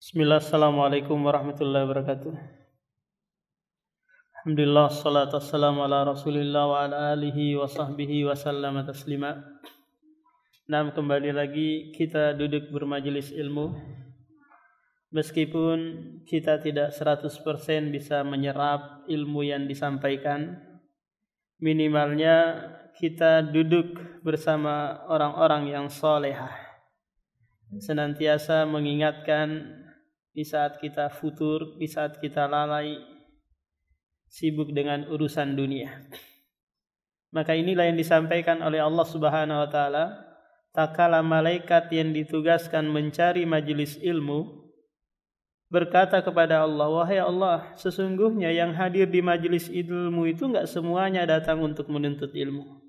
Bismillah, assalamualaikum warahmatullahi wabarakatuh. Alhamdulillah, salatu wassalamu ala rasulillah wa ala alihi wa sahbihi wa sallama taslima. Nah, kembali lagi kita duduk bermajelis ilmu. Meskipun kita tidak 100% bisa menyerap ilmu yang disampaikan, minimalnya kita duduk bersama orang-orang yang solehah, senantiasa mengingatkan di saat kita futur, di saat kita lalai, sibuk dengan urusan dunia. Maka inilah yang disampaikan oleh Allah Subhanahu wa taala, tak kala malaikat yang ditugaskan mencari majelis ilmu berkata kepada Allah, "Wahai Allah, sesungguhnya yang hadir di majelis ilmu itu enggak semuanya datang untuk menuntut ilmu.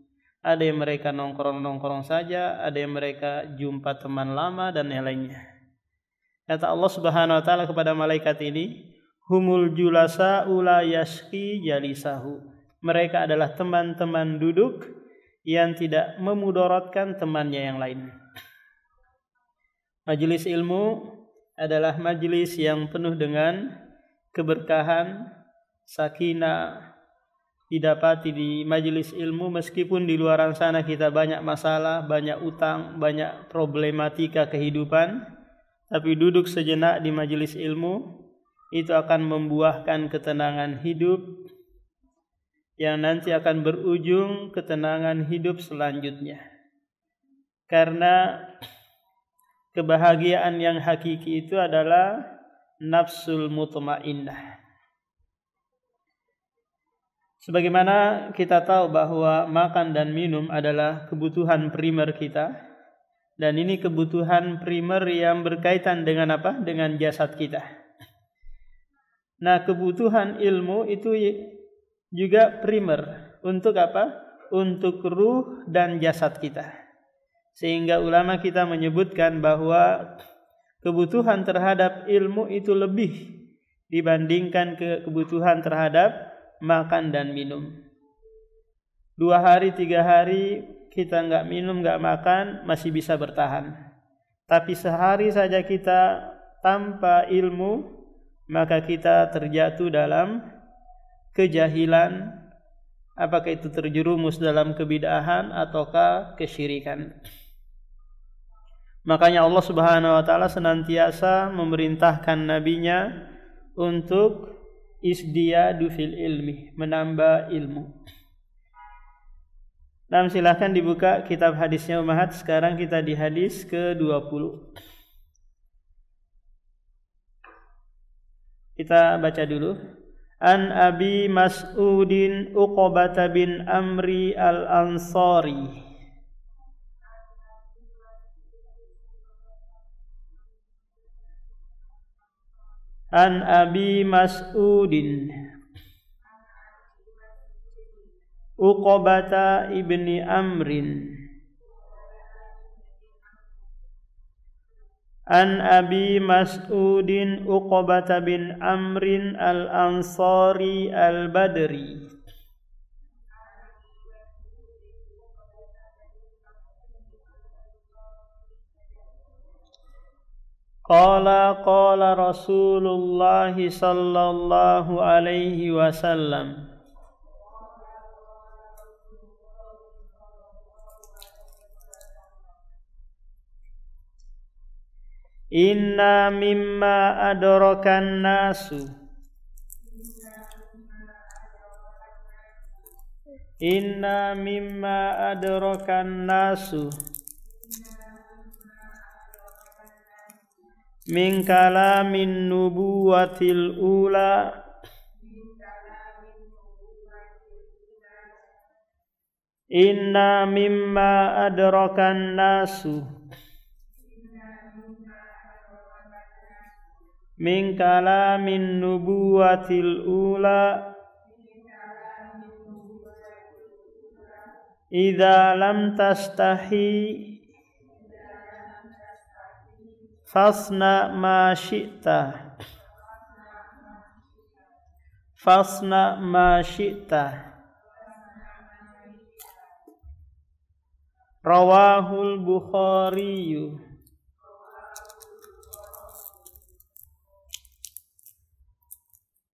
Ada yang mereka nongkrong-nongkrong saja, ada yang mereka jumpa teman lama dan yang lainnya." Kata Allah Subhanahu wa taala kepada malaikat ini, "Humul julasa ula yashqi jalisahu." Mereka adalah teman-teman duduk yang tidak memudaratkan temannya yang lain. Majelis ilmu adalah majelis yang penuh dengan keberkahan, sakinah. Didapati di majelis ilmu, meskipun di luar sana kita banyak masalah, banyak utang, banyak problematika kehidupan, tapi duduk sejenak di majelis ilmu itu akan membuahkan ketenangan hidup yang nanti akan berujung ketenangan hidup selanjutnya. Karena kebahagiaan yang hakiki itu adalah nafsul mutmainnah. Sebagaimana kita tahu bahwa makan dan minum adalah kebutuhan primer kita. Dan ini kebutuhan primer yang berkaitan dengan apa? Dengan jasad kita. Nah, kebutuhan ilmu itu juga primer. Untuk apa? Untuk ruh dan jasad kita. Sehingga ulama kita menyebutkan bahwa kebutuhan terhadap ilmu itu lebih dibandingkan kebutuhan terhadap makan dan minum. 2 hari, 3 hari kita enggak minum, enggak makan, masih bisa bertahan. Tapi sehari saja kita tanpa ilmu, maka kita terjatuh dalam kejahilan, apakah itu terjerumus dalam kebid'ahan ataukah kesyirikan. Makanya Allah Subhanahu wa taala senantiasa memerintahkan nabinya untuk isdiyadu fil ilmi, menambah ilmu. Nah, silahkan dibuka kitab hadisnya Ummahat. Sekarang kita di hadis ke-20. Kita baca dulu. An Abi Mas'udin Uqbah bin Amri al-Ansari. An Abi Mas'udin Uqbah ibni Amrin An Abi Mas'udin Uqbah bin Amrin al-Ansari al-Badri Qala Rasulullah sallallahu alaihi wasallam Inna mimma adrakan nasu Inna mimma adrakan nasu min kalamin nubuwatil ula Inna mimma adrakan nasu min kalamin nubuwatil ula idza lam tastahi fasna ma syi'ta Rawahul Bukhari.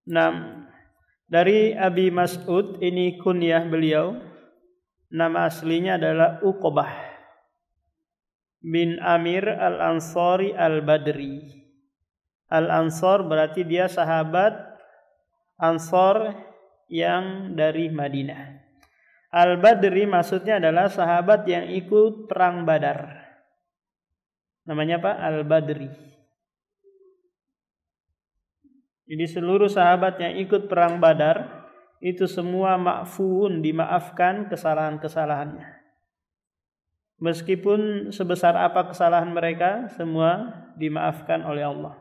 Nah, dari Abi Mas'ud, ini kunyah beliau, nama aslinya adalah Uqbah bin Amir Al-Ansari Al-Badri. Al-Ansar berarti dia sahabat Ansar yang dari Madinah. Al-Badri maksudnya adalah sahabat yang ikut perang Badar. Namanya apa? Al-Badri. Jadi seluruh sahabat yang ikut perang Badar itu semua ma'fuun, dimaafkan kesalahan-kesalahannya. Meskipun sebesar apa kesalahan mereka, semua dimaafkan oleh Allah.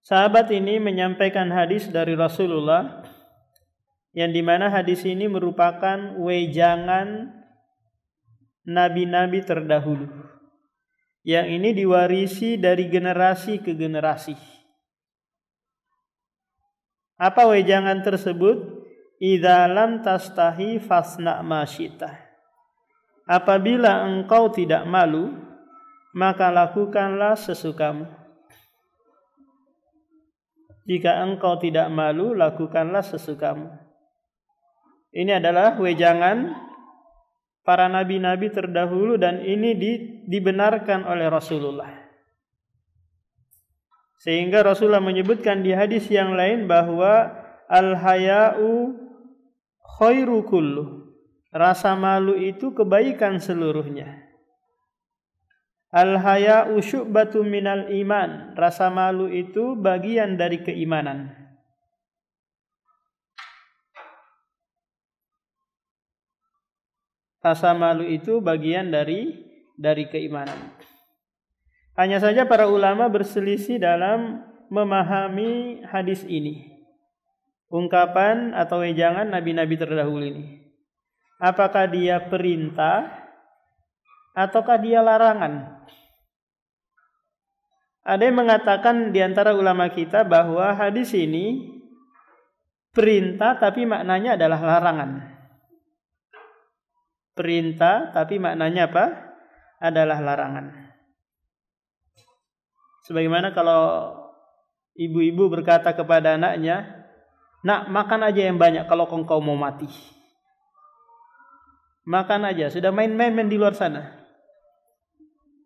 Sahabat ini menyampaikan hadis dari Rasulullah, yang dimana hadis ini merupakan wejangan nabi-nabi terdahulu. Yang ini diwarisi dari generasi ke generasi. Apa wejangan tersebut? Idza lam tastahi fasna ma syi'ta. Apabila engkau tidak malu, maka lakukanlah sesukamu. Jika engkau tidak malu, lakukanlah sesukamu. Ini adalah wejangan para nabi-nabi terdahulu dan ini dibenarkan oleh Rasulullah. Sehingga Rasulullah menyebutkan di hadis yang lain bahwa al-haya'u khairu kullu. Rasa malu itu kebaikan seluruhnya. Al-haya'u syu'batu minal iman. Rasa malu itu bagian dari keimanan. Rasa malu itu bagian dari keimanan. Hanya saja para ulama berselisih dalam memahami hadis ini. Ungkapan atau wejangan nabi-nabi terdahulu ini. Apakah dia perintah ataukah dia larangan? Ada yang mengatakan di antara ulama kita bahwa hadis ini perintah tapi maknanya adalah larangan. Perintah tapi maknanya apa? Adalah larangan. Sebagaimana kalau ibu-ibu berkata kepada anaknya, "Nak, makan aja yang banyak kalau engkau mau mati." Makan aja, sudah main-main di luar sana.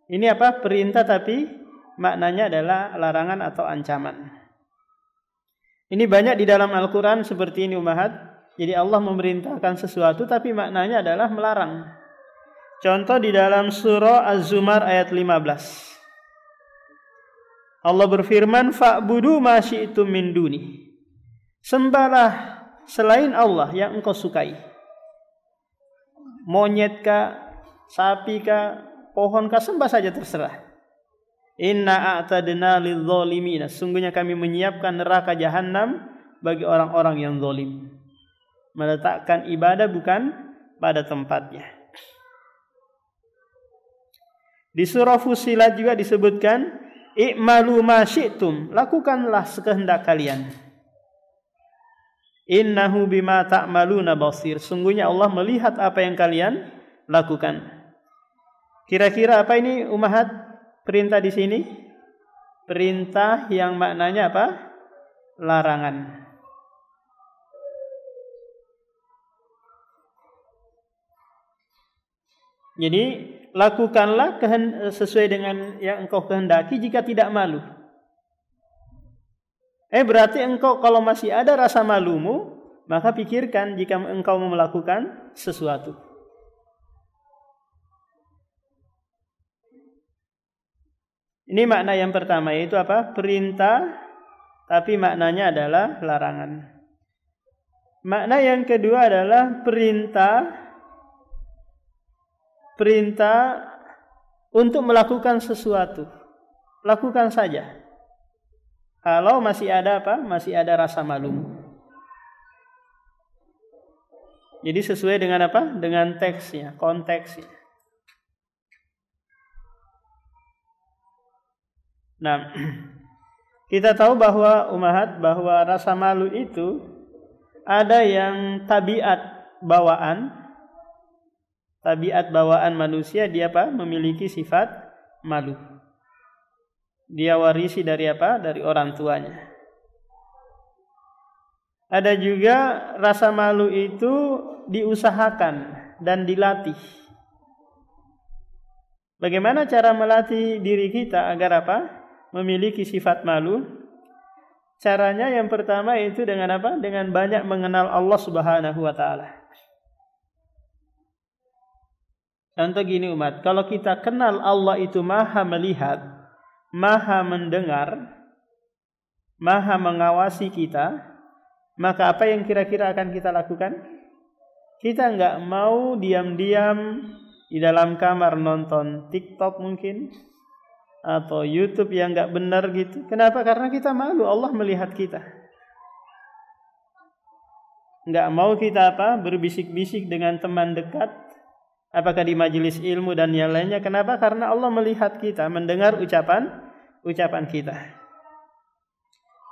Ini apa? Perintah tapi maknanya adalah larangan atau ancaman. Ini banyak di dalam Al-Quran seperti ini ummahat. Jadi Allah memerintahkan sesuatu tapi maknanya adalah melarang. Contoh di dalam surah Az-Zumar ayat 15. Allah berfirman, "Fa'budu ma syi'tum min duni." Sembahlah selain Allah yang engkau sukai. Monyet kah, sapi kah, pohon kah, sembah saja terserah. Inna a'tadna lidh-dhalimin. Sungguhnya kami menyiapkan neraka jahanam bagi orang-orang yang zalim. Meletakkan ibadah bukan pada tempatnya. Di surah Fussilat juga disebutkan, "I'malu ma syi'tum." Lakukanlah sekehendak kalian. Innahu bima ta'maluna basir. Sungguhnya Allah melihat apa yang kalian lakukan. Kira-kira apa ini ummahat perintah di sini? Perintah yang maknanya apa? Larangan. Jadi lakukanlah sesuai dengan yang engkau kehendaki jika tidak malu. Berarti engkau kalau masih ada rasa malumu, maka pikirkan jika engkau mau melakukan sesuatu. Ini makna yang pertama, yaitu apa? Perintah, tapi maknanya adalah larangan. Makna yang kedua adalah perintah untuk melakukan sesuatu. Lakukan saja. Kalau masih ada apa? Masih ada rasa malu. Jadi sesuai dengan apa? Dengan teksnya, konteksnya. Nah, kita tahu bahwa ummahat, bahwa rasa malu itu ada yang tabiat bawaan. Tabiat bawaan manusia dia apa? Memiliki sifat malu. Dia warisi dari apa? Dari orang tuanya. Ada juga rasa malu itu diusahakan dan dilatih. Bagaimana cara melatih diri kita agar apa? Memiliki sifat malu? Caranya yang pertama itu dengan apa? Dengan banyak mengenal Allah Subhanahu wa taala. Contoh gini umat, kalau kita kenal Allah itu Maha melihat, Maha mendengar, Maha mengawasi kita, maka apa yang kira-kira akan kita lakukan? Kita enggak mau diam-diam di dalam kamar nonton TikTok mungkin, atau YouTube yang enggak benar gitu. Kenapa? Karena kita malu, Allah melihat kita. Enggak mau kita apa? Berbisik-bisik dengan teman dekat, apakah di majelis ilmu dan yang lainnya. Kenapa? Karena Allah melihat kita, mendengar ucapan kita.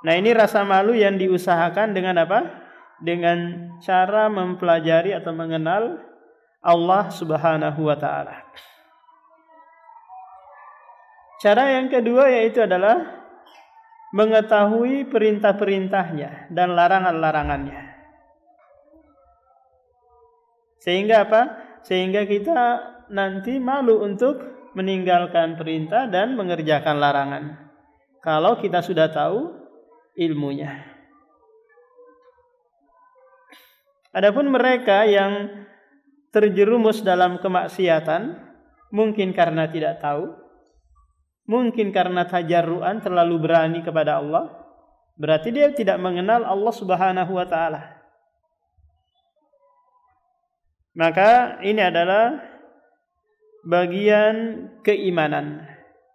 Nah, ini rasa malu yang diusahakan dengan apa? Dengan cara mempelajari atau mengenal Allah Subhanahu wa taala. Cara yang kedua yaitu adalah mengetahui perintah-perintahnya dan larangan-larangannya. Sehingga apa? Sehingga kita nanti malu untuk meninggalkan perintah dan mengerjakan larangan. Kalau kita sudah tahu ilmunya. Adapun mereka yang terjerumus dalam kemaksiatan, mungkin karena tidak tahu, mungkin karena tajarruan, terlalu berani kepada Allah, berarti dia tidak mengenal Allah Subhanahu wa taala. Maka ini adalah bagian keimanan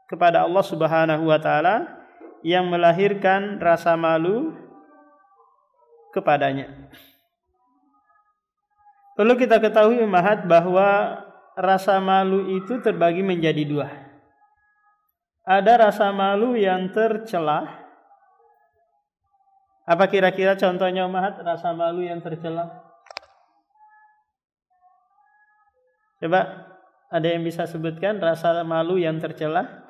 kepada Allah Subhanahu wa taala yang melahirkan rasa malu kepadanya. Perlu kita ketahui umat bahwa rasa malu itu terbagi menjadi dua. Ada rasa malu yang tercela. Apa kira-kira contohnya umat rasa malu yang tercela? Coba ada yang bisa sebutkan rasa malu yang tercela?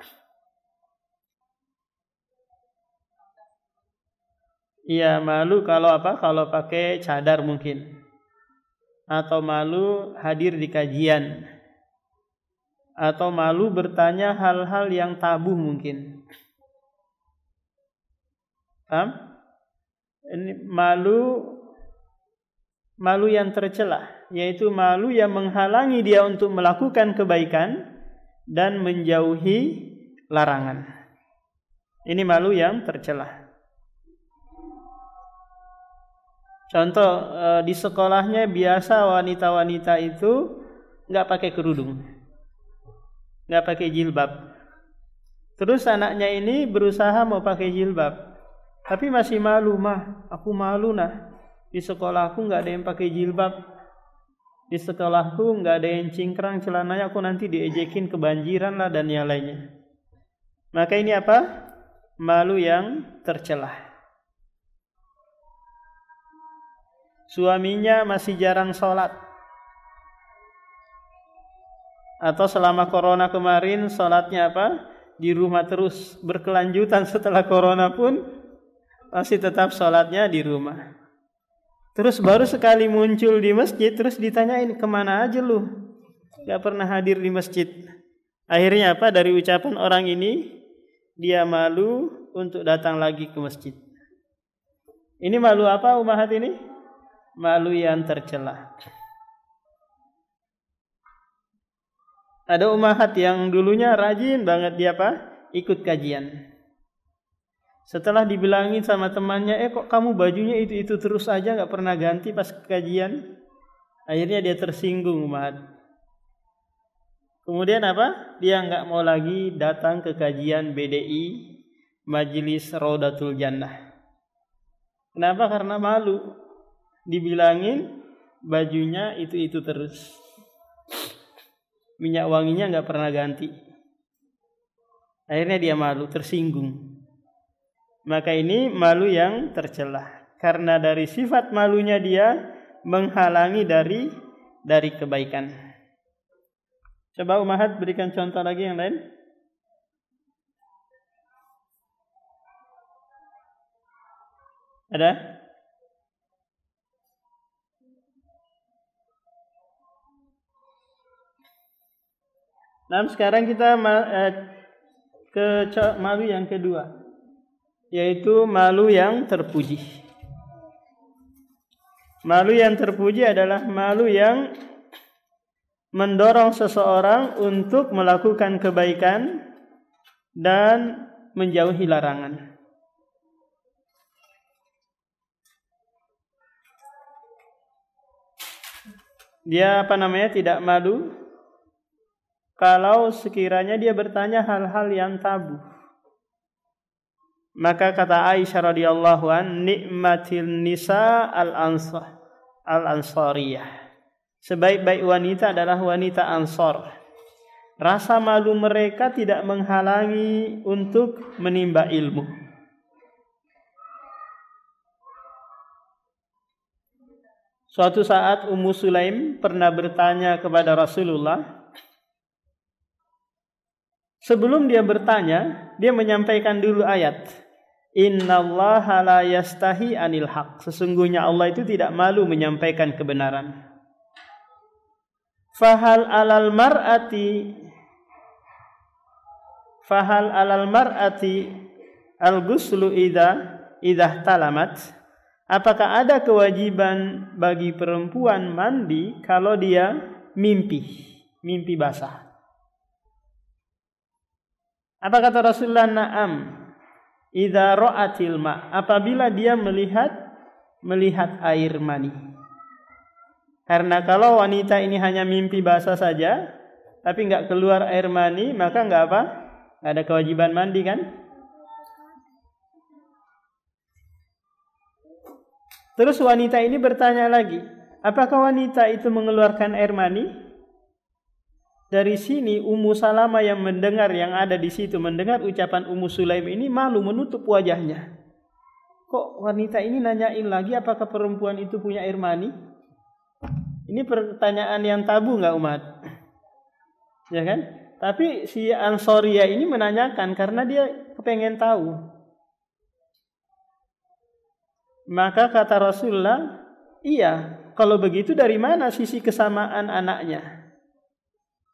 Iya, malu kalau apa? Kalau pakai cadar mungkin. Atau malu hadir di kajian. Atau malu bertanya hal-hal yang tabu mungkin. Paham? Ini malu yang tercela, yaitu malu yang menghalangi dia untuk melakukan kebaikan dan menjauhi larangan. Ini malu yang tercela. Contoh di sekolahnya biasa wanita-wanita itu nggak pakai kerudung, nggak pakai jilbab. Terus anaknya ini berusaha mau pakai jilbab, tapi masih malu, mah, aku malu nah. Di sekolahku nggak ada yang pakai jilbab, di sekolahku nggak ada yang cingkrang celananya, aku nanti diejekin kebanjiran lah dan yang lainnya. Maka ini apa? Malu yang tercela. Suaminya masih jarang sholat, atau selama corona kemarin sholatnya apa? Di rumah terus, berkelanjutan setelah corona pun masih tetap sholatnya di rumah. Terus baru sekali muncul di masjid, terus ditanyain kemana aja lu? Gak pernah hadir di masjid. Akhirnya apa? Dari ucapan orang ini, dia malu untuk datang lagi ke masjid. Ini malu apa umahat ini? Malu yang tercela. Ada umahat yang dulunya rajin banget dia apa? Ikut kajian. Setelah dibilangin sama temannya, kok kamu bajunya itu terus aja nggak pernah ganti pas kajian? Akhirnya dia tersinggung umahat. Kemudian apa? Dia nggak mau lagi datang ke kajian BDI Majelis Raudatul Jannah. Kenapa? Karena malu. Dibilangin bajunya itu terus, minyak wanginya nggak pernah ganti. Akhirnya dia malu, tersinggung. Maka ini malu yang tercela, karena dari sifat malunya dia menghalangi dari kebaikan. Coba umahat berikan contoh lagi yang lain. Ada? Nah, sekarang kita ke malu yang kedua, yaitu malu yang terpuji. Malu yang terpuji adalah malu yang mendorong seseorang untuk melakukan kebaikan dan menjauhi larangan. Dia tidak malu kalau sekiranya dia bertanya hal-hal yang tabu. Maka kata Aisyah radhiyallahu an, nikmatil nisa al-ansariyah. Sebaik-baik wanita adalah wanita Ansor. Rasa malu mereka tidak menghalangi untuk menimba ilmu. Suatu saat Ummu Sulaim pernah bertanya kepada Rasulullah. Sebelum dia bertanya, dia menyampaikan dulu ayat. Innallaha la yastahi anil haq. Sesungguhnya Allah itu tidak malu menyampaikan kebenaran. Fahal alal mar'ati al-ghuslu idza talamat. Apakah ada kewajiban bagi perempuan mandi kalau dia mimpi basah? Apa kata Rasulullah? Na'am. Idza ra'atil ma, apabila dia melihat air mani. Karena kalau wanita ini hanya mimpi basah saja, tapi enggak keluar air mani, maka enggak ada kewajiban mandi kan? Terus wanita ini bertanya lagi, apakah wanita itu mengeluarkan air mani? Dari sini Ummu Salamah yang mendengar, yang ada di situ mendengar ucapan Ummu Sulaim ini, malu menutup wajahnya. Kok wanita ini nanyain lagi apakah perempuan itu punya air mani? Ini pertanyaan yang tabu enggak umat? Ya kan? Tapi si Ansoriya ini menanyakan karena dia kepengen tahu. Maka kata Rasulullah, iya, kalau begitu dari mana sisi kesamaan anaknya?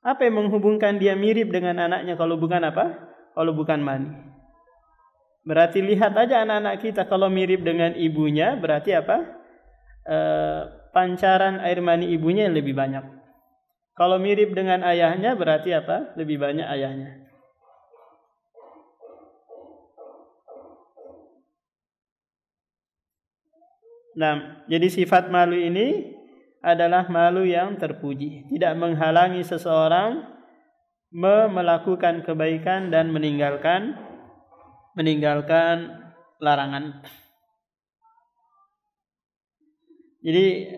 Apa yang menghubungkan dia mirip dengan anaknya kalau bukan apa? Kalau bukan mani. Berarti lihat aja anak-anak kita, kalau mirip dengan ibunya berarti apa? Pancaran air mani ibunya yang lebih banyak. Kalau mirip dengan ayahnya berarti apa? Lebih banyak ayahnya. Nah, jadi sifat malu ini adalah malu yang terpuji, tidak menghalangi seseorang melakukan kebaikan dan meninggalkan larangan. Jadi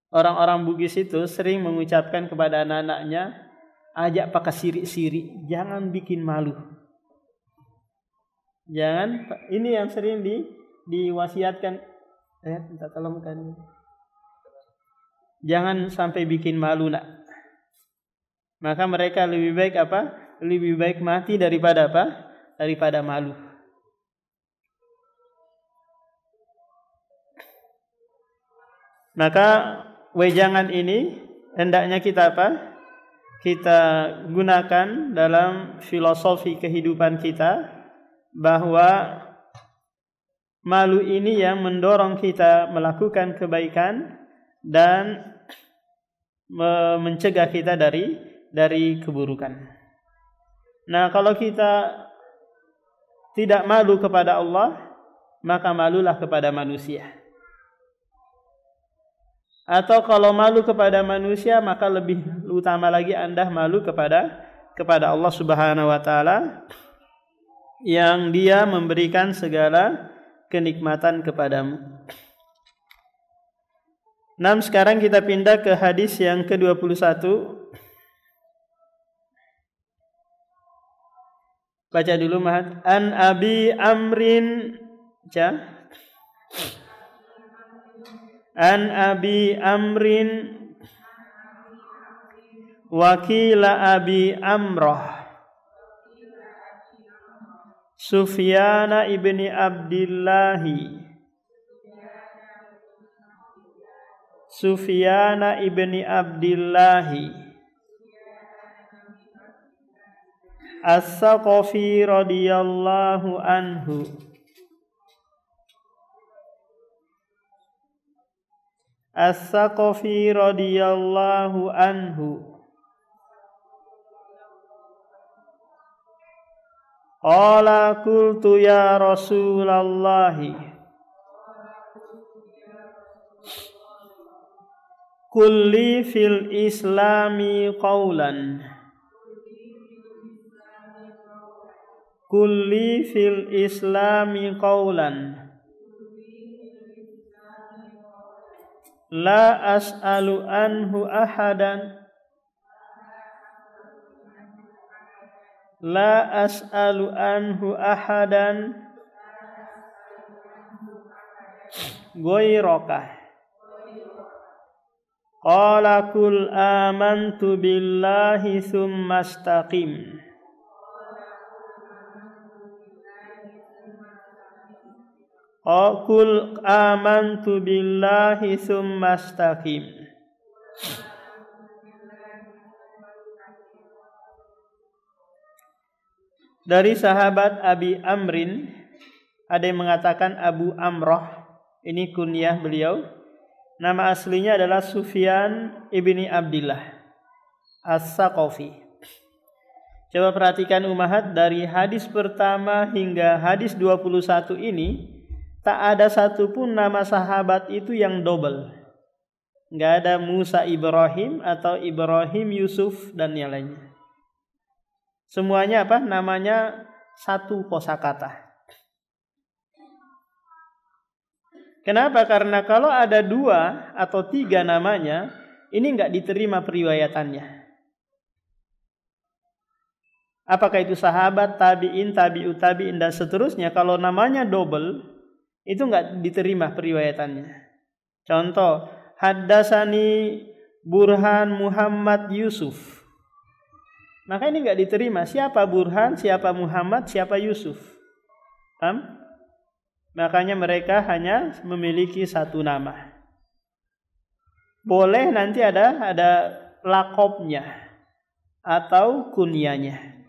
orang-orang Bugis itu sering mengucapkan kepada anak-anaknya, ajak pakai sirik-sirik, jangan bikin malu. Jangan, ini yang sering diwasiatkan. Minta tolong kan. Jangan sampai bikin malu nak. Maka mereka lebih baik apa? Lebih baik mati daripada apa? Daripada malu. Maka wejangan ini hendaknya kita apa? Kita gunakan dalam filosofi kehidupan kita, bahwa malu ini yang mendorong kita melakukan kebaikan dan mencegah kita dari keburukan. Nah, kalau kita tidak malu kepada Allah, maka malulah kepada manusia. Atau kalau malu kepada manusia, maka lebih utama lagi Anda malu kepada Allah Subhanahu wa taala yang Dia memberikan segala kenikmatan kepadamu. Nah, sekarang kita pindah ke hadis yang ke-21. Baca dulu Mahat. An Abi Amrin An Abi Amrin Wakila Abi Amrah Sufyana ibni Abdillahi As-Saqafi radhiyallahu anhu. As-Saqafi radhiyallahu anhu. Qala qultu ya Rasulullah, kulli fil islami qawlan. Kulli fil islami qawlan. La as'alu anhu ahadan. La as'alu anhu ahadan ghairaka. Qala kul amantu billahi thumma istaqim. Qul amantu billahi thumma istaqim. Dari sahabat Abi Amrin, ada yang mengatakan Abu Amroh, ini kunyah beliau. Nama aslinya adalah Sufyan ibni Abdillah As-Saqafi. Coba perhatikan umahat, dari hadis pertama hingga hadis 21 ini, tak ada satupun nama sahabat itu yang double. Nggak ada Musa Ibrahim atau Ibrahim Yusuf dan yang lainnya. Semuanya apa? Namanya satu kosakata. Kenapa? Karena kalau ada 2 atau 3 namanya, ini enggak diterima periwayatannya. Apakah itu sahabat, tabi'in, tabi'ut tabi'in dan seterusnya, kalau namanya double, itu enggak diterima periwayatannya. Contoh, haddasani Burhan Muhammad Yusuf. Maka ini enggak diterima. Siapa Burhan, siapa Muhammad, siapa Yusuf. Paham? Makanya mereka hanya memiliki satu nama. Boleh nanti ada lakopnya atau kunyanya.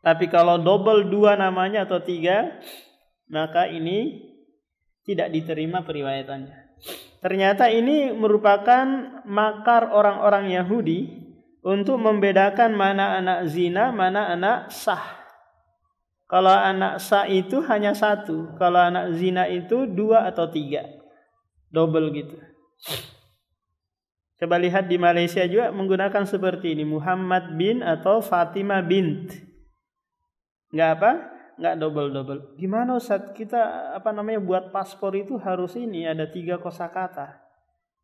Tapi kalau double 2 namanya atau 3, maka ini tidak diterima periwayatannya. Ternyata ini merupakan makar orang-orang Yahudi untuk membedakan mana anak zina, mana anak sah. Kalau anak sah itu hanya 1, kalau anak zina itu 2 atau 3, double gitu. Coba lihat di Malaysia juga menggunakan seperti ini, Muhammad bin atau Fatimah bint. Enggak apa? Enggak double-double. Gimana Ustaz? Kita buat paspor itu harus ini ada 3 kosakata.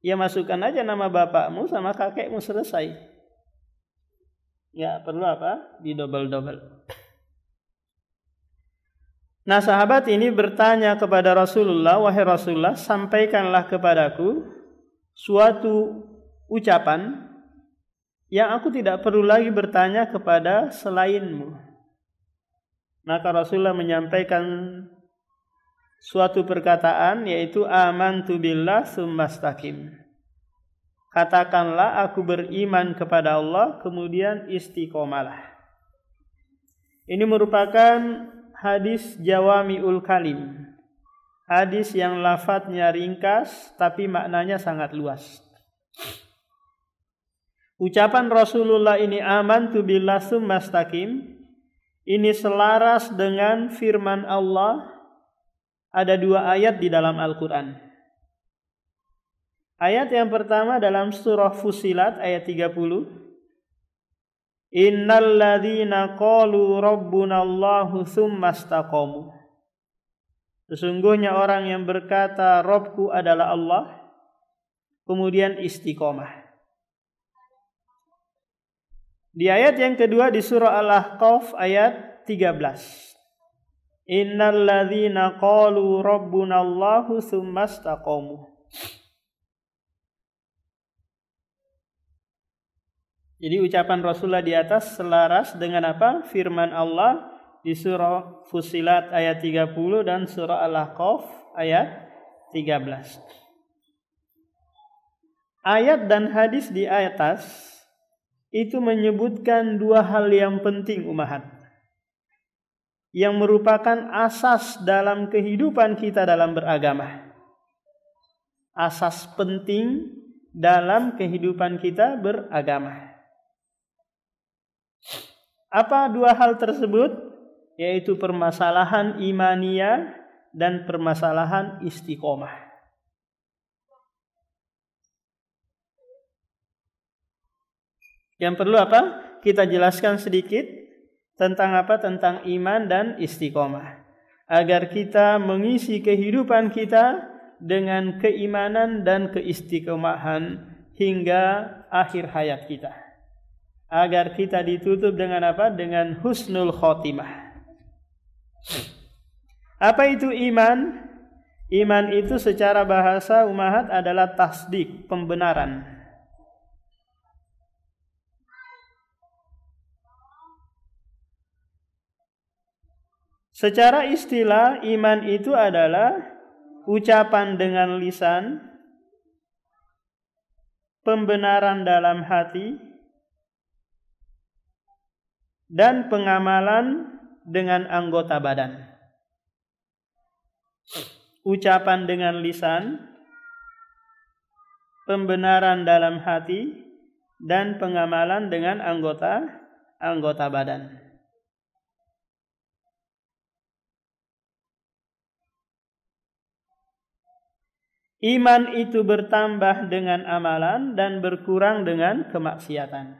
Ya masukkan aja nama bapakmu sama kakekmu, selesai. Ya perlu di double-double. Nah sahabat ini bertanya kepada Rasulullah, wahai Rasulullah, sampaikanlah kepadaku suatu ucapan yang aku tidak perlu lagi bertanya kepada selainmu. Maka Rasulullah menyampaikan suatu perkataan, yaitu amantu billah tsumma istaqim. Katakanlah aku beriman kepada Allah, kemudian istiqomalah. Ini merupakan hadis jawami'ul kalim. Hadis yang lafadznya ringkas tapi maknanya sangat luas. Ucapan Rasulullah ini amantu billah tsumma istaqim, ini selaras dengan firman Allah. Ada 2 ayat di dalam Al-Quran. Ayat yang pertama dalam surah Fussilat ayat 30. Innal ladzina qalu rabbunallahu tsumma istaqamu. Sesungguhnya orang yang berkata Rabbku adalah Allah, kemudian istiqomah. Di ayat yang kedua di surah Al-Ahqaf ayat 13. Innal ladzina qalu rabbunallahu tsumma istaqamu. Jadi ucapan Rasulullah di atas selaras dengan apa? Firman Allah di surah Fussilat ayat 30 dan surah Al-Ahqaf ayat 13. Ayat dan hadis di atas itu menyebutkan dua hal yang penting umahat, yang merupakan asas dalam kehidupan kita dalam beragama. Asas penting dalam kehidupan kita beragama. Apa dua hal tersebut? Yaitu permasalahan imaniyah dan permasalahan istiqomah. Yang perlu apa? Kita jelaskan sedikit tentang apa? Tentang iman dan istiqomah. Agar kita mengisi kehidupan kita dengan keimanan dan keistiqomahan hingga akhir hayat kita. Agar kita ditutup dengan apa? Dengan husnul khotimah. Apa itu iman? Iman itu secara bahasa umahat adalah tasdik, pembenaran. Secara istilah, iman itu adalah ucapan dengan lisan, pembenaran dalam hati, dan pengamalan dengan anggota badan. Ucapan dengan lisan, pembenaran dalam hati, dan pengamalan dengan anggota badan. Iman itu bertambah dengan amalan dan berkurang dengan kemaksiatan.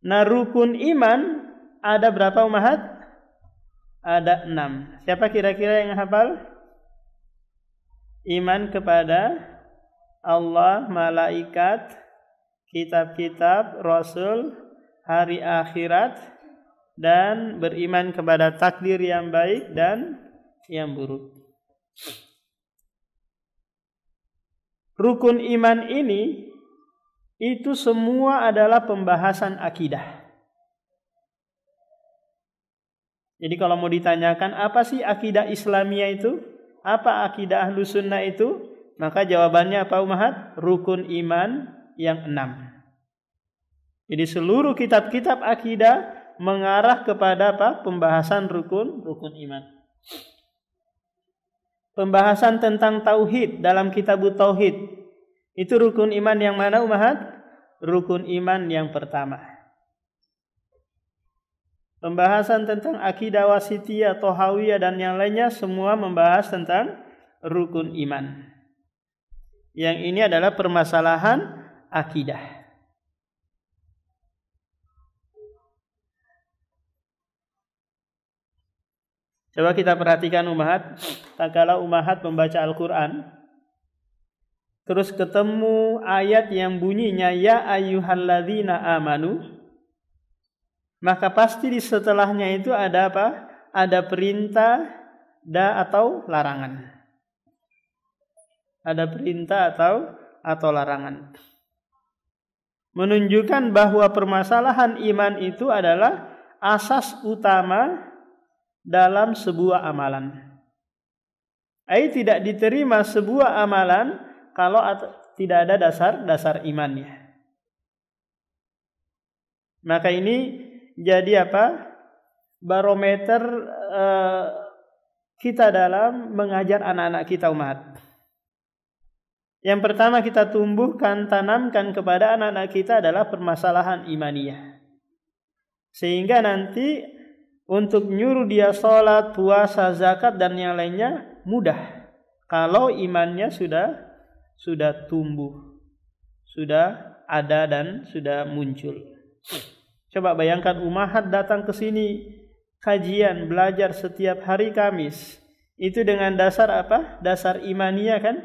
Nah, rukun iman ada berapa umahat? Ada 6. Siapa kira-kira yang hafal? Iman kepada Allah, malaikat, kitab-kitab, rasul, hari akhirat, dan beriman kepada takdir yang baik dan yang buruk. Rukun iman ini itu semua adalah pembahasan akidah. Jadi kalau mau ditanyakan apa sih akidah Islamiyah itu? Apa akidah Ahlus Sunnah itu? Maka jawabannya apa umahat? Rukun iman yang 6. Jadi seluruh kitab-kitab akidah mengarah kepada apa? Pembahasan rukun iman. Pembahasan tentang tauhid dalam kitab tauhid. Itu rukun iman yang mana umahat? Rukun iman yang pertama. Pembahasan tentang akidah wasitiyah, tohawiyah dan yang lainnya semua membahas tentang rukun iman. Yang ini adalah permasalahan akidah. Coba kita perhatikan umahat, tak kala umahat membaca Al-Quran, terus ketemu ayat yang bunyinya ya ayyuhalladzina amanu, maka pasti di setelahnya itu ada apa? Ada perintah atau larangan. Ada perintah atau larangan. Menunjukkan bahwa permasalahan iman itu adalah asas utama dalam sebuah amalan. Tidak diterima sebuah amalan kalau tidak ada dasar imannya. Maka ini jadi apa? Barometer kita dalam mengajar anak-anak kita umat. Yang pertama kita tumbuhkan, tanamkan kepada anak-anak kita adalah permasalahan imaniyah. Sehingga nanti untuk nyuruh dia sholat, puasa, zakat dan yang lainnya mudah. Kalau imannya sudah tumbuh, sudah ada dan sudah muncul. Coba bayangkan umahat datang ke sini kajian, belajar setiap hari Kamis. Itu dengan dasar apa? Dasar imaniyah kan?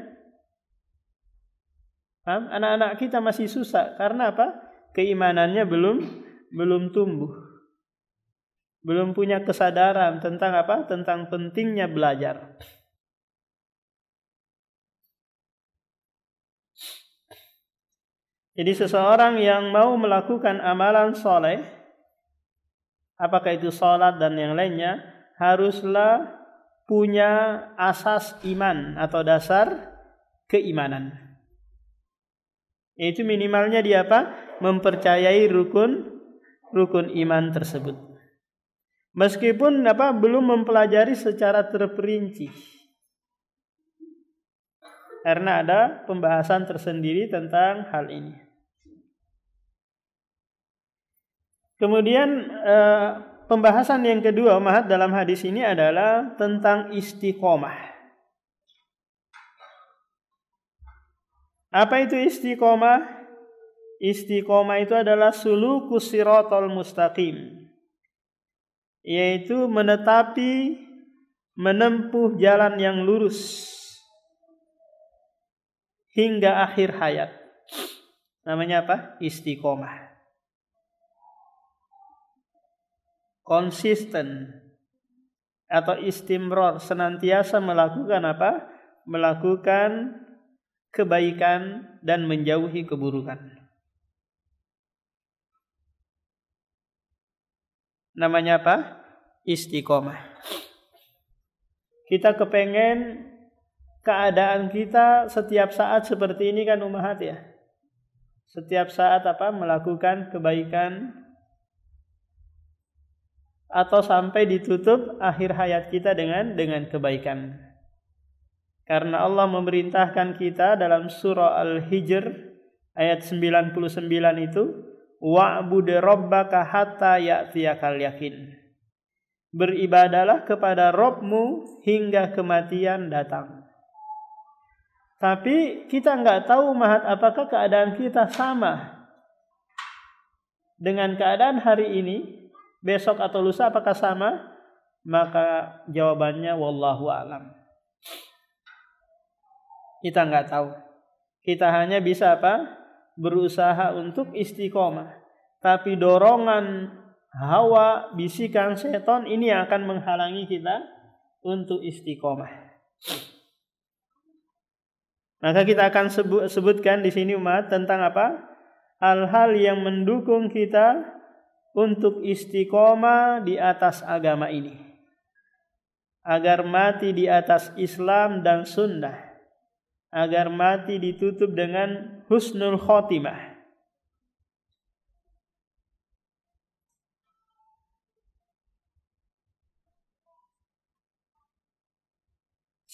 Anak-anak kita masih susah karena apa? Keimanannya belum tumbuh. Belum punya kesadaran tentang apa? Tentang pentingnya belajar. Jadi seseorang yang mau melakukan amalan soleh, apakah itu sholat dan yang lainnya, haruslah punya asas iman atau dasar keimanan. Yaitu minimalnya dia apa? Mempercayai rukun iman tersebut. Meskipun belum mempelajari secara terperinci. Karena ada pembahasan tersendiri tentang hal ini. Kemudian pembahasan yang kedua dalam hadis ini adalah tentang istiqomah. Apa itu istiqomah? Istiqomah itu adalah sulukus siratal mustaqim, yaitu menempuh jalan yang lurus hingga akhir hayat. Namanya apa? Istiqomah. Konsisten atau istimror, senantiasa melakukan apa? Melakukan kebaikan dan menjauhi keburukan. Namanya apa? Istiqomah. Kita kepengen keadaan kita setiap saat seperti ini kan ummahat ya. Setiap saat melakukan kebaikan atau sampai ditutup akhir hayat kita dengan kebaikan. Karena Allah memerintahkan kita dalam surah Al-Hijr ayat 99 itu, wa'bud rabbaka hatta ya'tiyakal yakin. Beribadalah kepada Rabbmu hingga kematian datang. Tapi kita enggak tahu apakah keadaan kita sama dengan keadaan hari ini, besok atau lusa apakah sama? Maka jawabannya wallahu a'lam. Kita enggak tahu. Kita hanya bisa berusaha untuk istiqomah. Tapi dorongan hawa, bisikan setan ini yang akan menghalangi kita untuk istiqomah. Maka kita akan sebutkan di sini umat tentang hal-hal yang mendukung kita untuk istiqomah di atas agama ini. Agar mati di atas Islam dan sunnah. Agar mati ditutup dengan husnul khotimah.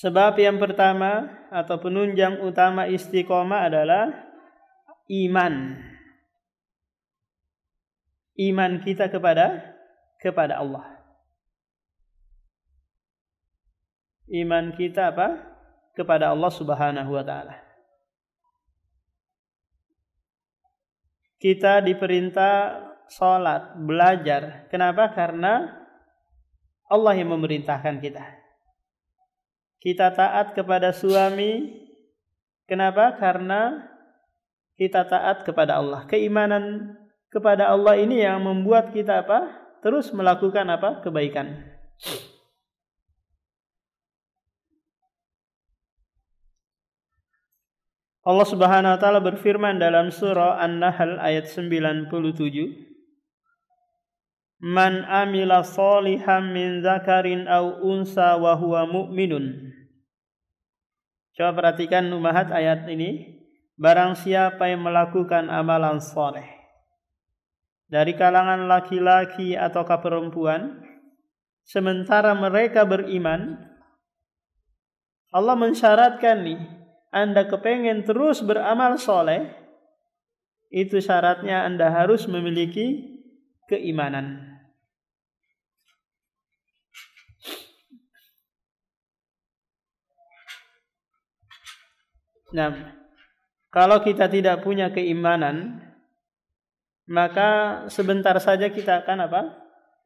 Sebab yang pertama atau penunjang utama istiqomah adalah iman. Iman kita kepada Allah. Iman kita kepada Allah Subhanahu wa taala. Kita diperintah salat, belajar. Kenapa? Karena Allah yang memerintahkan kita. Kita taat kepada suami. Kenapa? Karena kita taat kepada Allah. Keimanan kepada Allah ini yang membuat kita terus melakukan kebaikan. Allah Subhanahu wa taala berfirman dalam surah An-Nahl ayat 97, Man amila sholihan min dzakarin aw unsa wa huwa mu'minun. Coba perhatikan ummahat ayat ini. Barang siapa yang melakukan amalan soleh dari kalangan laki-laki atau perempuan, sementara mereka beriman, Allah mensyaratkan nih, Anda kepengen terus beramal soleh, itu syaratnya Anda harus memiliki keimanan. Nah, kalau kita tidak punya keimanan, maka sebentar saja kita akan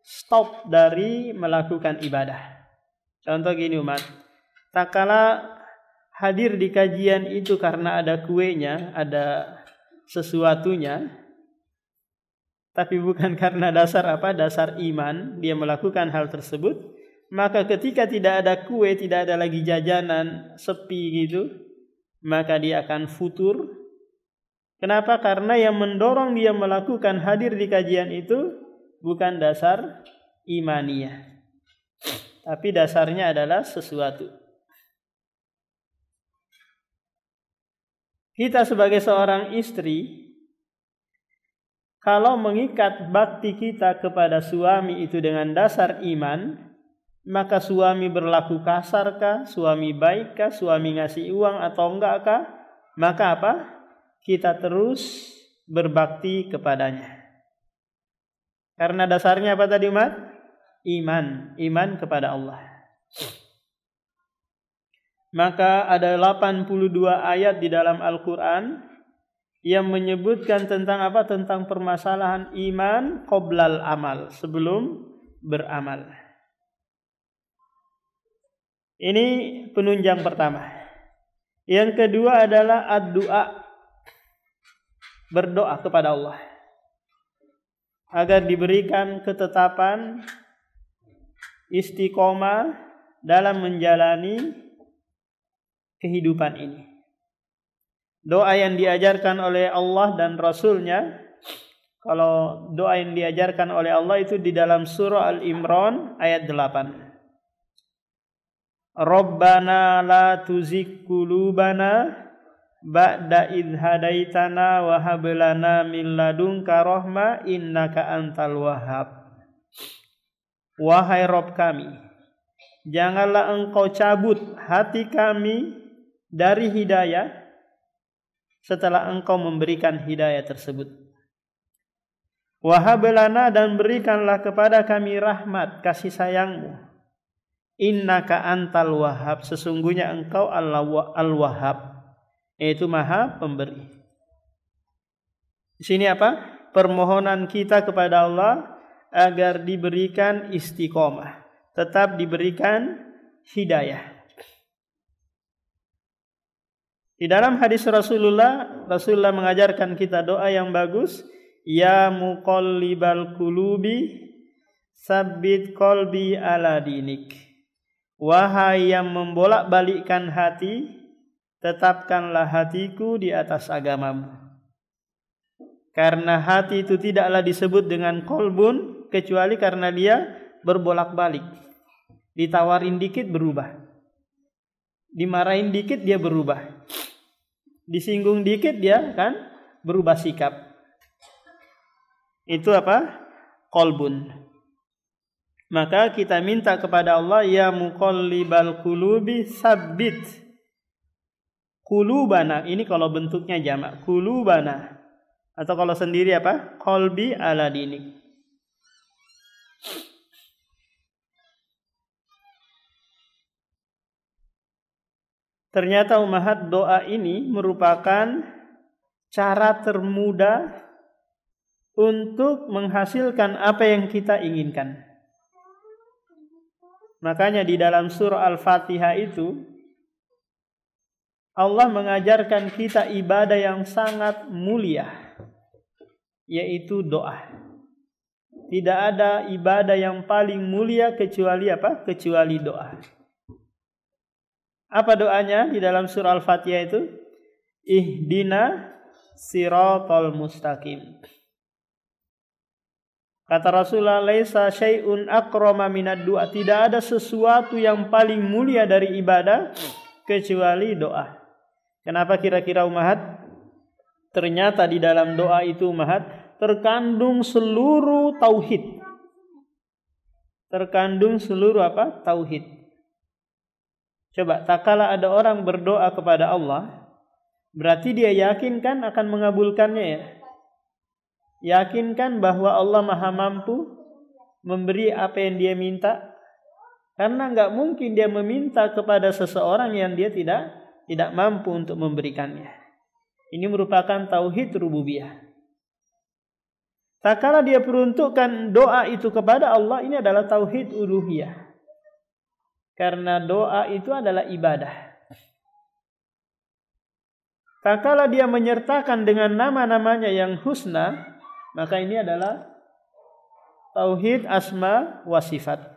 stop dari melakukan ibadah. Contoh gini umat, tak kala hadir di kajian itu karena ada kuenya, ada sesuatunya, tapi bukan karena dasar iman dia melakukan hal tersebut, maka ketika tidak ada kue, tidak ada lagi jajanan, sepi gitu, maka dia akan futur. Kenapa? Karena yang mendorong dia melakukan hadir di kajian itu bukan dasar imaniyah, tapi dasarnya adalah sesuatu. kita sebagai seorang istri, kalau mengikat bakti kita kepada suami itu dengan dasar iman, maka suami berlaku kasar kah, suami baik kah, suami ngasih uang atau enggak kah, maka apa? Kita terus berbakti kepadanya. Karena dasarnya apa tadi, Umat? Iman kepada Allah. Maka ada 82 ayat di dalam Al-Quran yang menyebutkan tentang apa? Tentang permasalahan iman qoblal amal, sebelum beramal. Ini penunjang pertama. Yang kedua adalah ad-du'a, berdoa kepada Allah agar diberikan ketetapan istiqomah dalam menjalani kehidupan ini. Doa yang diajarkan oleh Allah dan Rasulnya, kalau doa yang diajarkan oleh Allah itu di dalam surah Al-Imran ayat 8. Rabbana la tuzigh qulubana ba'da idh hadaitana wa hab lana min ladunka rahmah innaka antal wahhab. Wahai Rabb kami, janganlah engkau cabut hati kami dari hidayah setelah engkau memberikan hidayah tersebut. Wahab lana, dan berikanlah kepada kami rahmat kasih sayangmu. Innaka antal wahhab, sesungguhnya engkau al-wahhab, yaitu maha pemberi. Di sini apa? Permohonan kita kepada Allah agar diberikan istiqomah, tetap diberikan hidayah. Di dalam hadis Rasulullah mengajarkan kita doa yang bagus. Ya muqallibal qulubi, sabbit qalbi ala dinik. Wahai yang membolak-balikkan hati, tetapkanlah hatiku di atas agamamu. Karena hati itu tidaklah disebut dengan qalbun kecuali karena dia berbolak-balik. Ditawarin dikit berubah, dimarahin dikit dia berubah, disinggung dikit dia kan berubah sikap. Itu apa? Qalbun. Maka kita minta kepada Allah, ya muqallibal qulubi sabbit qulubana. Ini kalau bentuknya jamak, qulubana. Atau kalau sendiri apa? Qalbi ala dinik. Ternyata ummahat, doa ini merupakan cara termudah untuk menghasilkan apa yang kita inginkan. Makanya di dalam surah Al-Fatihah itu Allah mengajarkan kita ibadah yang sangat mulia, yaitu doa. Tidak ada ibadah yang paling mulia kecuali apa? Kecuali doa. Apa doanya di dalam surah Al-Fatihah itu? Ihdina siratal mustaqim. Kata Rasulullah, laisa syai'un akrama minad du'a. Tidak ada sesuatu yang paling mulia dari ibadah kecuali doa. Kenapa kira-kira ummahat? Ternyata di dalam doa itu ummahat terkandung seluruh tauhid. Terkandung seluruh apa? Tauhid. Coba, tak kala ada orang berdoa kepada Allah, berarti dia yakinkan akan mengabulkannya ya. Yakinkan bahwa Allah maha mampu memberi apa yang dia minta. Karena enggak mungkin dia meminta kepada seseorang yang dia tidak mampu untuk memberikannya. Ini merupakan tauhid rububiyah. Tak kala dia peruntukkan doa itu kepada Allah, ini adalah tauhid uluhiyah. Karena doa itu adalah ibadah. Tak kala dia menyertakan dengan nama-namanya yang husna, maka ini adalah tauhid asma wa sifat.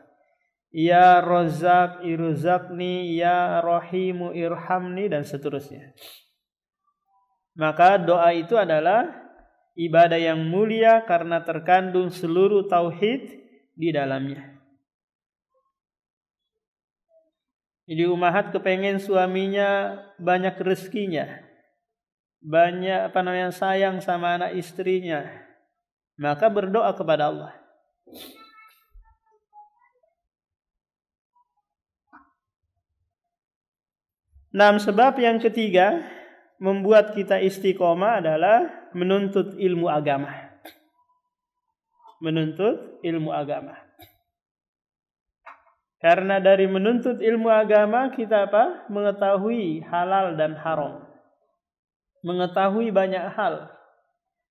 Ya Razzaq irzaqni, ya Rahimu irhamni, dan seterusnya. Maka doa itu adalah ibadah yang mulia karena terkandung seluruh tauhid di dalamnya. Jadi ummahat kepengen suaminya banyak rezekinya, banyak sayang sama anak istrinya, maka berdoa kepada Allah. Nah, sebab yang ketiga membuat kita istiqomah adalah menuntut ilmu agama. Menuntut ilmu agama. Karena dari menuntut ilmu agama kita mengetahui halal dan haram. Mengetahui banyak hal.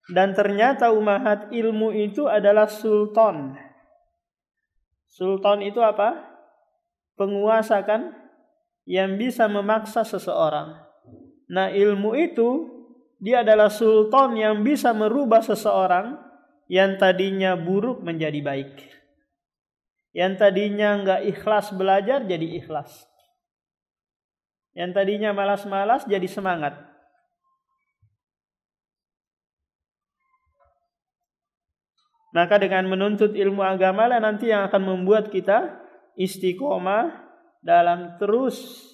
Dan ternyata umahat ilmu itu adalah sultan. Sultan itu apa? Penguasa kan? Yang bisa memaksa seseorang. Nah, ilmu itu dia adalah sultan yang bisa merubah seseorang yang tadinya buruk menjadi baik. Yang tadinya enggak ikhlas belajar jadi ikhlas. Yang tadinya malas-malas jadi semangat. Maka dengan menuntut ilmu agama lah nanti yang akan membuat kita istiqomah dalam terus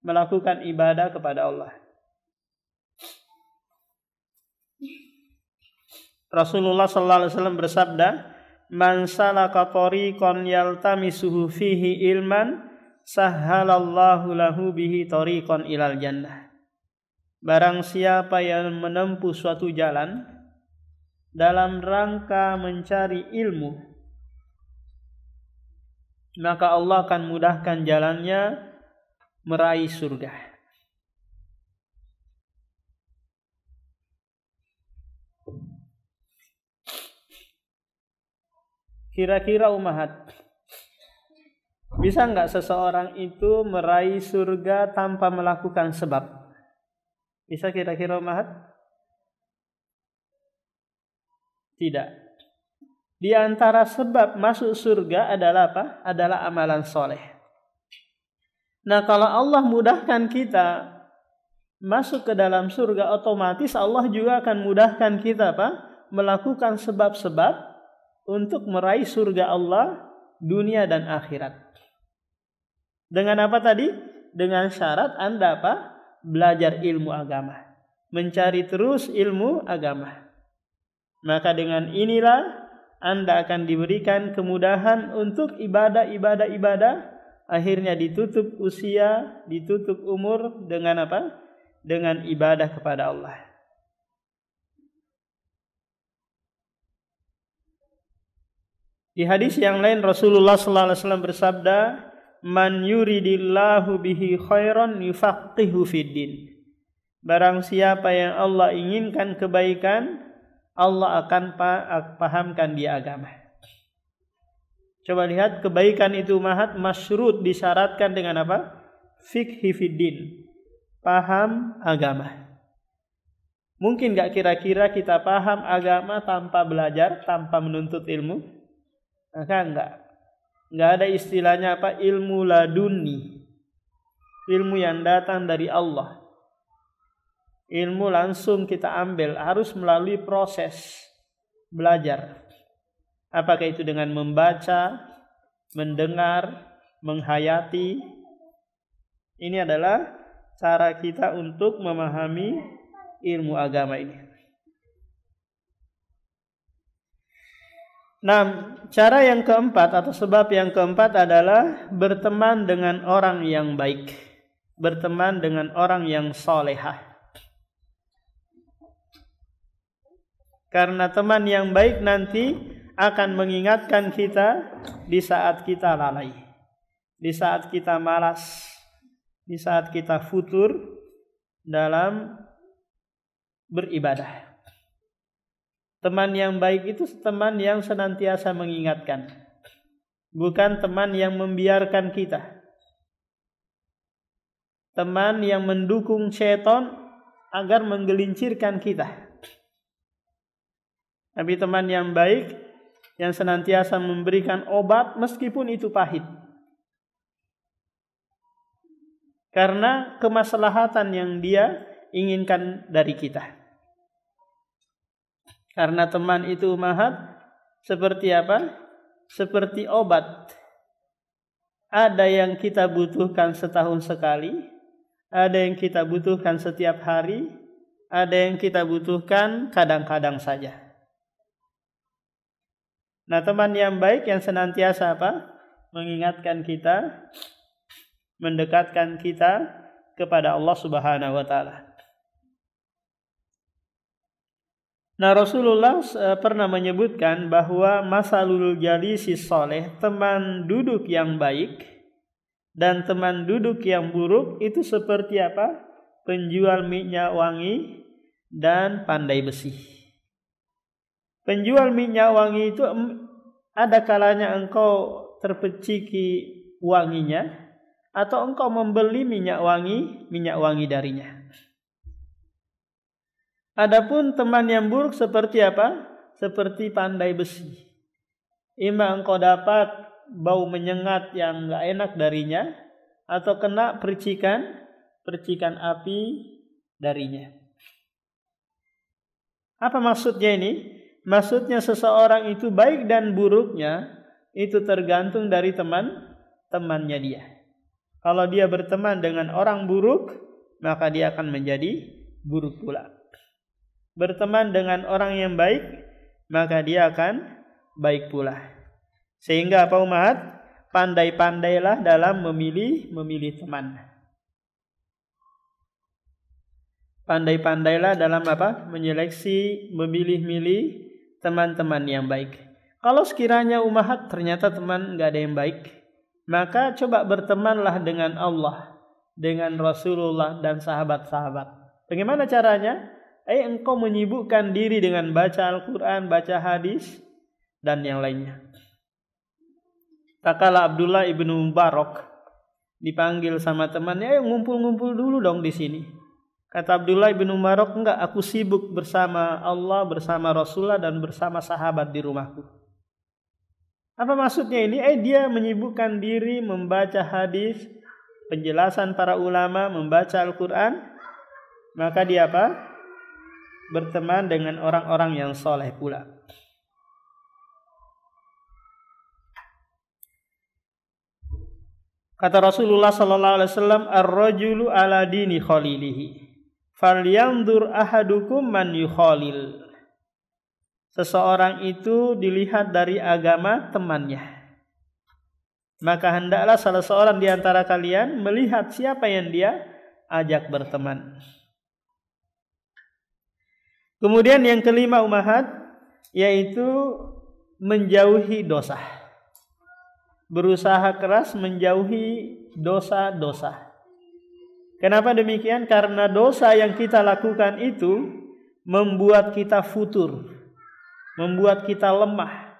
melakukan ibadah kepada Allah. Rasulullah sallallahu alaihi wasallam bersabda, "Man salaka tariqan yaltamisuhu fihi ilman, sahhalallahu lahu bihi tariqan ilal jannah." Barang siapa yang menempuh suatu jalan dalam rangka mencari ilmu, maka Allah akan mudahkan jalannya meraih surga. Kira-kira umahat, bisa enggak seseorang itu meraih surga tanpa melakukan sebab? Bisa kira-kira umahat? Tidak. Di antara sebab masuk surga adalah apa? Adalah amalan soleh. Nah, kalau Allah mudahkan kita masuk ke dalam surga, otomatis Allah juga akan mudahkan kita melakukan sebab-sebab untuk meraih surga Allah dunia dan akhirat. Dengan apa tadi? Dengan syarat Anda belajar ilmu agama. Mencari terus ilmu agama. Maka dengan inilah Anda akan diberikan kemudahan untuk ibadah. Akhirnya ditutup usia, ditutup umur dengan apa? Dengan ibadah kepada Allah. Di hadis yang lain Rasulullah sallallahu alaihi wasallam bersabda, "Man yuridillahu bihi khairan yufaqihu fiddin." Barang siapa yang Allah inginkan kebaikan, Allah akan pahamkan dia agama. Coba lihat kebaikan itu masyurut disyaratkan dengan apa? Fiqhi fiddin. Paham agama. Mungkin gak kira-kira kita paham agama tanpa belajar, tanpa menuntut ilmu? Maka enggak. Enggak ada istilahnya ilmu laduni. Ilmu yang datang dari Allah. Ilmu langsung kita ambil, harus melalui proses belajar. Apakah itu dengan membaca, mendengar, menghayati. Ini adalah cara kita untuk memahami ilmu agama ini. Nah, cara yang keempat atau sebab yang keempat adalah berteman dengan orang yang baik. Berteman dengan orang yang solehah. Karena teman yang baik nanti akan mengingatkan kita di saat kita lalai, di saat kita malas, di saat kita futur dalam beribadah. Teman yang baik itu teman yang senantiasa mengingatkan, bukan teman yang membiarkan kita. Teman yang mendukung syaitan agar menggelincirkan kita. Tapi teman yang baik yang senantiasa memberikan obat meskipun itu pahit. Karena kemaslahatan yang dia inginkan dari kita. Karena teman itu seperti apa? Seperti obat. Ada yang kita butuhkan setahun sekali, ada yang kita butuhkan setiap hari, ada yang kita butuhkan kadang-kadang saja. Nah, teman yang baik yang senantiasa apa? Mengingatkan kita, mendekatkan kita kepada Allah Subhanahu wa taala. Nah, Rasulullah pernah menyebutkan bahwa masalul jalisi saleh, teman duduk yang baik dan teman duduk yang buruk itu seperti apa? Penjual minyak wangi dan pandai besi. Penjual minyak wangi itu ada kalanya engkau terpeciki wanginya atau engkau membeli minyak wangi darinya. Adapun teman yang buruk seperti apa? Seperti pandai besi. Ima engkau dapat bau menyengat yang enggak enak darinya atau kena percikan api darinya. Apa maksudnya ini? Maksudnya seseorang itu baik dan buruknya itu tergantung dari temannya dia. Kalau dia berteman dengan orang buruk, maka dia akan menjadi buruk pula. Berteman dengan orang yang baik, maka dia akan baik pula. Sehingga apa umat? Pandai-pandailah dalam memilih teman. Pandai-pandailah dalam apa? Menyeleksi, memilih-milih teman-teman yang baik. Kalau sekiranya umat ternyata teman enggak ada yang baik, maka coba bertemanlah dengan Allah, dengan Rasulullah dan sahabat-sahabat. Bagaimana caranya? Engkau menyibukkan diri dengan baca Al-Quran, baca hadis, dan yang lainnya. Tak kala Abdullah ibnu Mubarak dipanggil sama temannya, ngumpul-ngumpul dulu dong di sini. Kata Abdullah ibnu Mubarak, enggak, aku sibuk bersama Allah, bersama Rasulullah, dan bersama sahabat di rumahku. Apa maksudnya ini? Dia menyibukkan diri membaca hadis, penjelasan para ulama, membaca Al-Quran, maka dia apa? Berteman dengan orang-orang yang soleh pula. Kata Rasulullah sallallahu alaihi wasallam, "Ar-rajulu ala dini khalilihi, falyanzur ahadukum man yukhalil." Seseorang itu dilihat dari agama temannya. Maka hendaklah salah seorang di antara kalian melihat siapa yang dia ajak berteman. Kemudian yang kelima umahat, yaitu menjauhi dosa. Berusaha keras menjauhi dosa-dosa. Kenapa demikian? Karena dosa yang kita lakukan itu membuat kita futur, membuat kita lemah,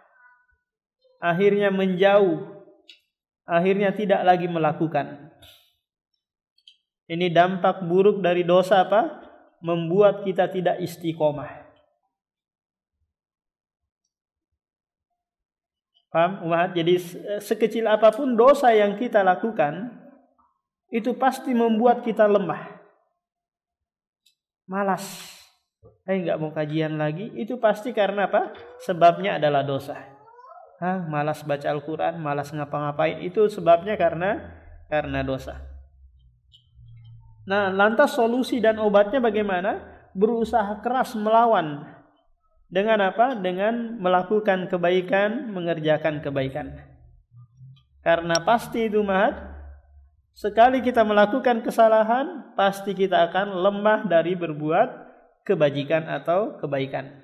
akhirnya menjauh, akhirnya tidak lagi melakukan. Ini dampak buruk dari dosa apa? Membuat kita tidak istiqomah. Paham? Jadi sekecil apapun dosa yang kita lakukan, itu pasti membuat kita lemah, malas. Nggak mau kajian lagi. Itu pasti karena apa? Sebabnya adalah dosa. Malas baca Al-Quran, malas ngapa-ngapain. Itu sebabnya karena dosa. Nah, lantas solusi dan obatnya bagaimana? Berusaha keras melawan. Dengan apa? Dengan melakukan kebaikan, mengerjakan kebaikan. Karena pasti itu sekali kita melakukan kesalahan, pasti kita akan lemah dari berbuat kebajikan atau kebaikan.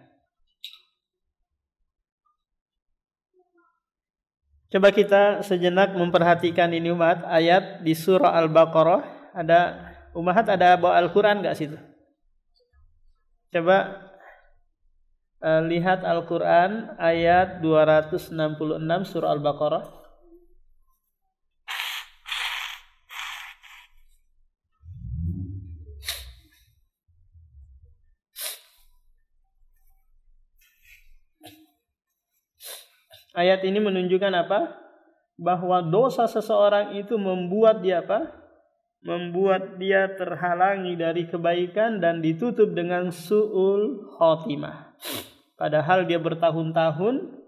Coba kita sejenak memperhatikan ini umat, ayat di surah Al-Baqarah. Ada bawa Al-Quran gak situ? Coba lihat Al-Quran ayat 266 surah Al-Baqarah. Ayat ini menunjukkan apa? Bahwa dosa seseorang itu membuat dia apa? Membuat dia terhalangi dari kebaikan dan ditutup dengan su'ul khotimah. Padahal dia bertahun-tahun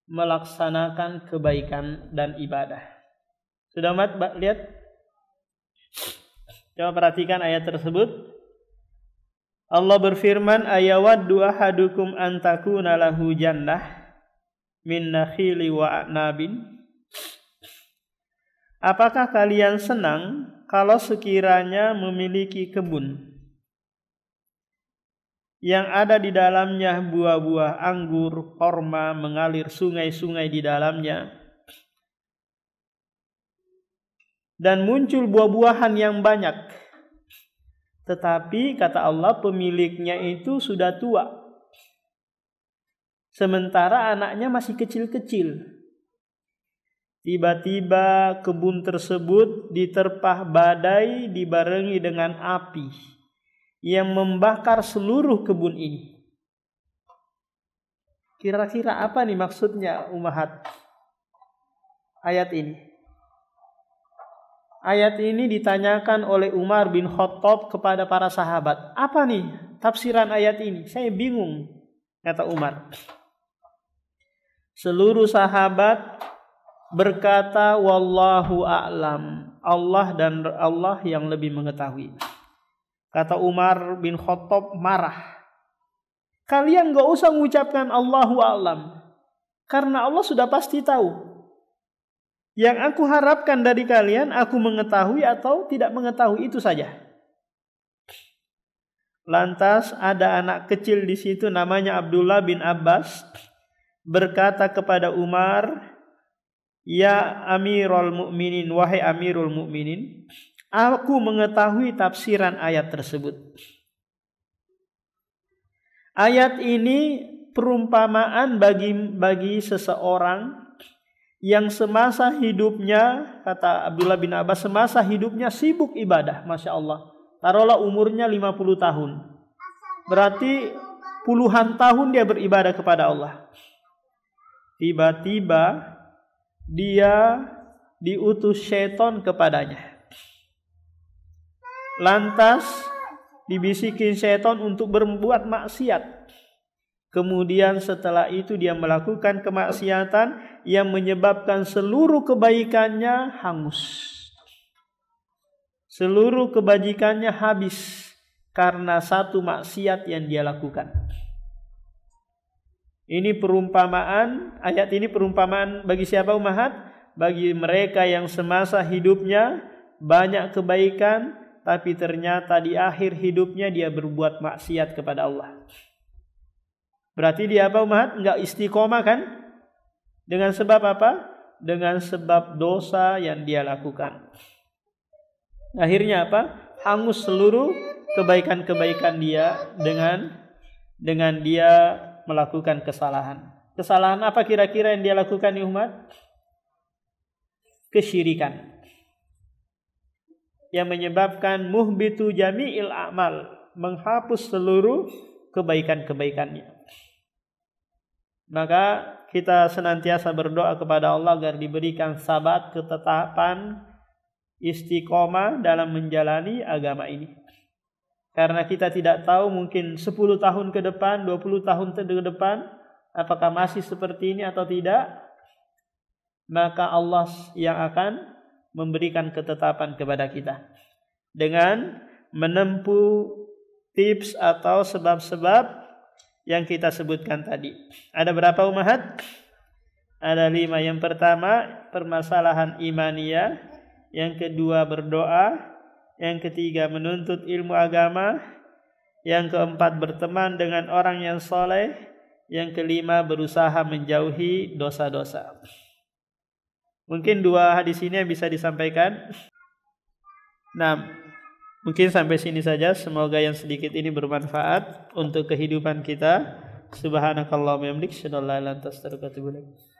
melaksanakan kebaikan dan ibadah. Sudah lihat? Coba perhatikan ayat tersebut. Allah berfirman, ayawaddu ahadukum an takuna lahu jannah min nakhili wa a'nabin. Apakah kalian senang kalau sekiranya memiliki kebun yang ada di dalamnya buah-buah anggur, korma, mengalir sungai-sungai di dalamnya, dan muncul buah-buahan yang banyak, tetapi kata Allah pemiliknya itu sudah tua, sementara anaknya masih kecil-kecil. Tiba-tiba kebun tersebut diterpah badai dibarengi dengan api yang membakar seluruh kebun ini. Kira-kira apa nih maksudnya Ummahat ayat ini? Ayat ini ditanyakan oleh Umar bin Khattab kepada para sahabat. Apa nih tafsiran ayat ini? Saya bingung, kata Umar. Seluruh sahabat berkata, wallahu a'lam. Allah yang lebih mengetahui. Kata Umar bin Khattab marah. Kalian gak usah mengucapkan Allahu a'lam, karena Allah sudah pasti tahu. Yang aku harapkan dari kalian, aku mengetahui atau tidak mengetahui, itu saja. Lantas ada anak kecil di situ namanya Abdullah bin Abbas berkata kepada Umar, ya Amirul Mukminin, wahai Amirul Mukminin, aku mengetahui tafsiran ayat tersebut. Ayat ini perumpamaan bagi seseorang yang semasa hidupnya, kata Abdullah bin Abbas, semasa hidupnya sibuk ibadah, Masya Allah. Taruhlah umurnya 50 tahun. Berarti puluhan tahun dia beribadah kepada Allah. Tiba-tiba dia diutus syaitan kepadanya. Lantas dibisikin syaitan untuk berbuat maksiat. Kemudian setelah itu dia melakukan kemaksiatan yang menyebabkan seluruh kebaikannya hangus. Seluruh kebajikannya habis karena satu maksiat yang dia lakukan. Ini perumpamaan, ayat ini perumpamaan bagi siapa Ummahat? Bagi mereka yang semasa hidupnya banyak kebaikan, tapi ternyata di akhir hidupnya dia berbuat maksiat kepada Allah. Berarti dia apa Ummahat? Enggak istiqomah kan? Dengan sebab apa? Dengan sebab dosa yang dia lakukan. Akhirnya apa? Hangus seluruh kebaikan-kebaikan dia dengan dia melakukan kesalahan. Kesalahan apa kira-kira yang dia lakukan umat? Kesyirikan. Yang menyebabkan muhbitu jami'il a'mal, menghapus seluruh kebaikan-kebaikannya. Maka kita senantiasa berdoa kepada Allah agar diberikan sabat, ketetapan, istiqomah dalam menjalani agama ini. Karena kita tidak tahu mungkin 10 tahun ke depan, 20 tahun ke depan, apakah masih seperti ini atau tidak. Maka Allah yang akan memberikan ketetapan kepada kita. Dengan menempuh tips atau sebab-sebab yang kita sebutkan tadi. Ada berapa Ummahat? Ada 5. Yang pertama, permasalahan imaniyah. Yang kedua, berdoa. Yang ketiga, menuntut ilmu agama. Yang keempat, berteman dengan orang yang soleh. Yang kelima, berusaha menjauhi dosa-dosa. Mungkin 2 hadis ini yang bisa disampaikan. Nah, mungkin sampai sini saja. Semoga yang sedikit ini bermanfaat untuk kehidupan kita. Subhanakallahumma wa bihamdika, asyhadu an la ilaha illa anta, astaghfiruka wa atubu ilaik.